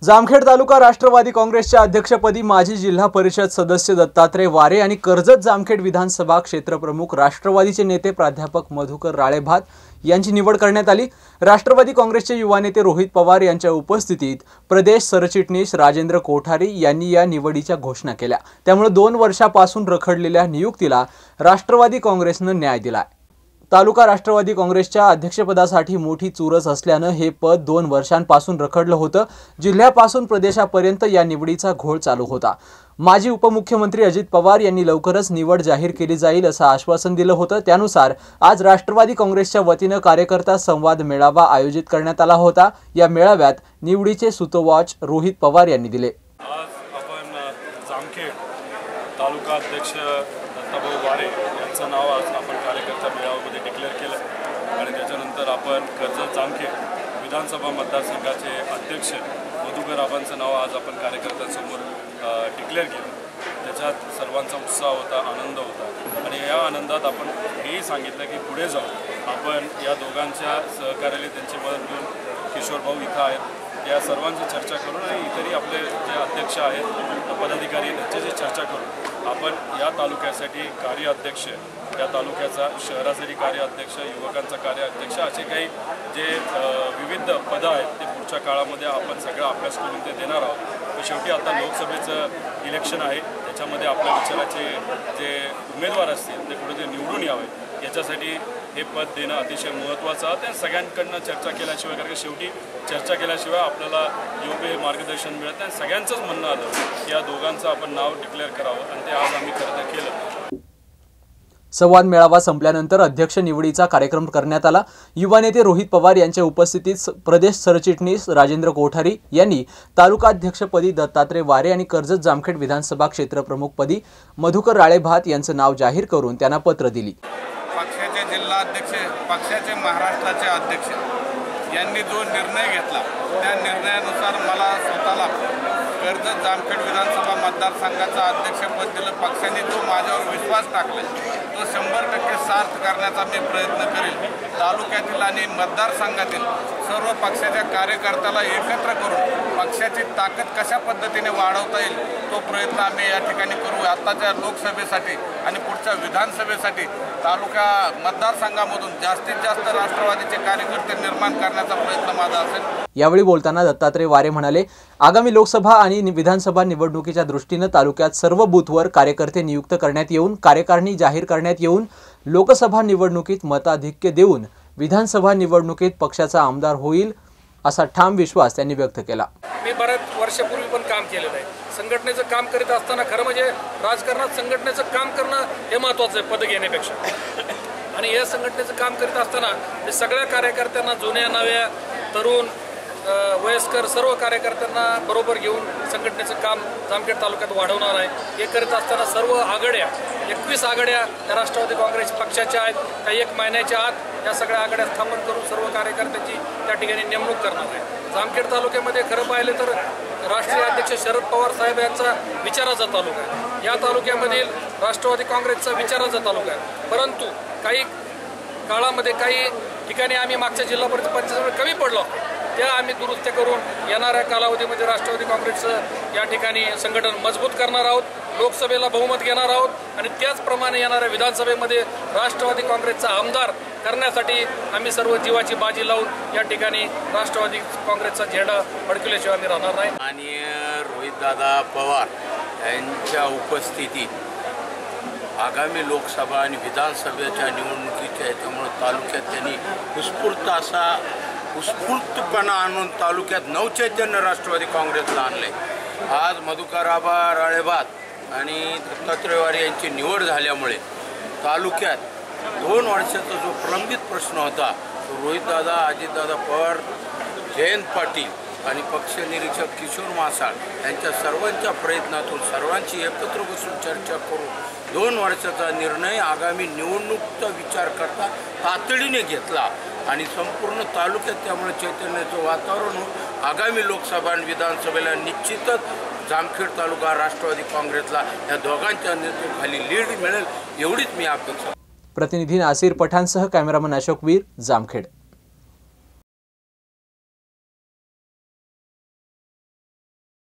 जामखेड तालुका राष्ट्रवादी काँग्रेसच्या अध्यक्षपदी माजी जिल्हा परिषद सदस्य दत्तात्रय वारे आणि कर्जत जामखेड विधानसभा क्षेत्रप्रमुख राष्ट्रवादीचे नेते प्राध्यापक मधुकर राळेभात यांची निवड करण्यात आली। राष्ट्रवादी काँग्रेसचे युवा नेते रोहित पवार यांच्या उपस्थितीत प्रदेश सरचिटणीस राजेंद्र कोठारी यांनी या निवडीच्या घोषणा केल्या। त्यामुळे 2 वर्षांपासून रखडलेल्या नियुक्तीला राष्ट्रवादी काँग्रेसने न्याय दिला। तालुका राष्ट्रवादी काँग्रेसच्या अध्यक्षपदासाठी मोठी चुरस असल्याने हे पद 2 वर्षांपासून रखडलं होतं। जिल्ह्यापासून प्रदेशापर्यंत या निवडीचा घोळ चालू होता। माजी उपमुख्यमंत्री अजित पवार यांनी लवकरच निवड जाहीर केली जाईल असं आश्वासन दिलं होतं। त्यानुसार आज राष्ट्रवादी काँग्रेसच्या वतीने कार्यकर्ता संवाद मेळावा आयोजित करण्यात आला होता। या मेळाव्यात निवडीचे सूतोवाच रोहित पवार यांनी दिले। आज आपण जामखेड तालुका अध्यक्ष दत्ताभाऊ वारे यांचं नाव आज आपण कार्यकर्ता मेळाव्यामध्ये डिक्लेअर केलं आणि त्याच्यानंतर आपण कर्जत जामखेड विधानसभा मतदारसंघाचे अध्यक्ष मधुकर आबांचं नाव आज आपण कार्यकर्त्यांसमोर डिक्लेअर केलं। त्याच्यात सर्वांचा उत्साह होता, आनंद होता आणि या आनंदात आपण हेही सांगितलं की पुढे जाऊन आपण या दोघांच्या सहकार्याने त्यांची मदत घेऊन किशोर भाऊ इथं आहेत या सर्वांची चर्चा करून आणि इतरही आपले जे अध्यक्ष आहेत पदाधिकारी त्यांच्याशी चर्चा करून आपण या तालुक्यासाठी कार्याध्यक्ष, या तालुक्याचा शहरासाठी कार्याध्यक्ष, युवकांचा कार्याध्यक्ष असे काही जे विविध पदं आहेत ते पुढच्या काळामध्ये आपण सगळा अभ्यास करून ते देणार आहोत। तर शेवटी आता लोकसभेचं इलेक्शन आहे, त्याच्यामध्ये आपल्या विचाराचे जे उमेदवार असतील ते कुठे निवडून यावे याच्यासाठी हे पद देणं अतिशय महत्त्वाचं आहे। त्या सगळ्यांकडनं चर्चा केल्याशिवाय, कारण शेवटी चर्चा केल्याशिवाय आपल्याला योग्य मार्गदर्शन मिळत नाही। सगळ्यांचंच म्हणणं आलं की या दोघांचं आपण नाव डिक्लेअर करावं आणि ते आज आम्ही खरं केलं। संवाद मेळावा संपल्यानंतर अध्यक्ष निवडीचा कार्यक्रम करण्यात आला। युवा नेते रोहित पवार यांच्या उपस्थितीत प्रदेश सरचिटणीस राजेंद्र कोठारी यांनी तालुकाध्यक्षपदी दत्तात्रय वारे आणि कर्जत जामखेड विधानसभा क्षेत्रप्रमुखपदी मधुकर राळेभात यांचं नाव जाहीर करून त्यांना पत्र दिली। पक्षाचे जिल्हाध्यक्ष, पक्षाचे महाराष्ट्राचे अध्यक्ष यांनी जो निर्णय घेतला त्या निर्णयानुसार मला स्वतःला कर्जत जामखेड विधानसभा मतदारसंघाचा अध्यक्षपद दिलं। पक्षाने जो माझ्यावर विश्वास टाकला तो 100% सार्थ करण्याचा मी प्रयत्न करेल। तालुक्यातील आणि मतदारसंघातील सर्व पक्षाच्या कार्यकर्त्याला एकत्र करून पक्षाची ताकद कशा पद्धतीने वाढवता येईल तो प्रयत्न आम्ही या ठिकाणी करू। आताच्या लोकसभेसाठी आणि पुढच्या विधानसभेसाठी तालुका मतदारसंघामधून जास्तीत जास्त राष्ट्रवादीचे कार्यकर्ते निर्माण करण्याचा प्रयत्न माझा असेल। यावेळी बोलताना दत्तात्रय वारे म्हणाले, आगामी लोकसभा आणि विधानसभा निवडणुकीच्या दृष्टीने तालुक्यात सर्व बूथवर कार्यकर्ते नियुक्त करण्यात येऊन कार्यकारिणी जाहीर करण्यात येऊन लोकसभा निवडणुकीत मताधिक्य देऊन विधानसभा निवडणुकीत पक्षाचा आमदार होईल असा ठाम विश्वास त्यांनी व्यक्त केला। मी बऱ्याच वर्षापूर्वी पण काम केलेलं आहे। संघटनेचं काम करीत असताना खरं म्हणजे राजकारणात संघटनेचं काम करणं हे महत्त्वाचं आहे पद घेण्यापेक्षा। आणि या संघटनेचं काम करीत असताना ते सगळ्या कार्यकर्त्यांना, जुन्या नव्या, तरुण, वयस्कर सर्व कार्यकर्त्यांना बरोबर घेऊन संघटनेचं काम जामखेड तालुक्यात वाढवणार आहे। हे करीत असताना सर्व आघाड्या 21 आघाड्या या राष्ट्रवादी काँग्रेस पक्षाच्या आहेत, त्या 1 महिन्याच्या आत या सगळ्या आघाड्या स्थापन करून सर्व कार्यकर्त्यांची त्या ठिकाणी नेमणूक करणार आहे। जामखेड तालुक्यामध्ये खरं पाहिलं तर राष्ट्रीय अध्यक्ष शरद पवार साहेब यांचा विचाराचा तालुका आहे। या तालुक्यामधील राष्ट्रवादी काँग्रेसचा विचाराचा तालुका आहे। परंतु काही काळामध्ये काही ठिकाणी आम्ही मागच्या जिल्हा परिषद पंचायत कमी पडलो, त्या आम्ही दुरुस्त्या करून येणाऱ्या कालावधीमध्ये राष्ट्रवादी काँग्रेसचं या ठिकाणी संघटन मजबूत करणार आहोत, लोकसभेला बहुमत घेणार आहोत आणि त्याचप्रमाणे येणाऱ्या विधानसभेमध्ये राष्ट्रवादी काँग्रेसचा आमदार करण्यासाठी आम्ही सर्व जीवाची बाजी लावून या ठिकाणी राष्ट्रवादी काँग्रेसचा झेंडा फडकल्याशिवाय आम्ही राहणार नाही। आणि रोहितदादा पवार यांच्या उपस्थितीत आगामी लोकसभा आणि विधानसभेच्या निवडणुकीच्या याच्यामुळे तालुक्यात त्यांनी उत्स्फूर्तपणा आणून तालुक्यात नवचैतन्य राष्ट्रवादी काँग्रेसला आणले। आज मधुकर आबा राळेभात आणि दत्तात्रय वारे यांची निवड झाल्यामुळे तालुक्यात 2 वर्षाचा जो प्रलंबित प्रश्न होता तो रोहितदादा, अजितदादा पवार, जयंत पाटील आणि पक्षनिरीक्षक किशोर मासाळ यांच्या सर्वांच्या प्रयत्नातून सर्वांची एकत्र बसून चर्चा करून 2 वर्षाचा निर्णय आगामी निवडणूकचा विचार करता तातडीने घेतला आणि संपूर्ण तालुक्यात त्यामुळे चैतन्याचं वातावरण होऊन आगामी लोकसभा आणि विधानसभेला निश्चितच जामखेड तालुका राष्ट्रवादी काँग्रेसला या दोघांच्या नेतृत्वाखाली लीड मिळेल एवढीच मी अपेक्षा। प्रतिनिधी नासिर पठाणसह कॅमेरामन अशोक वीर, जामखेड।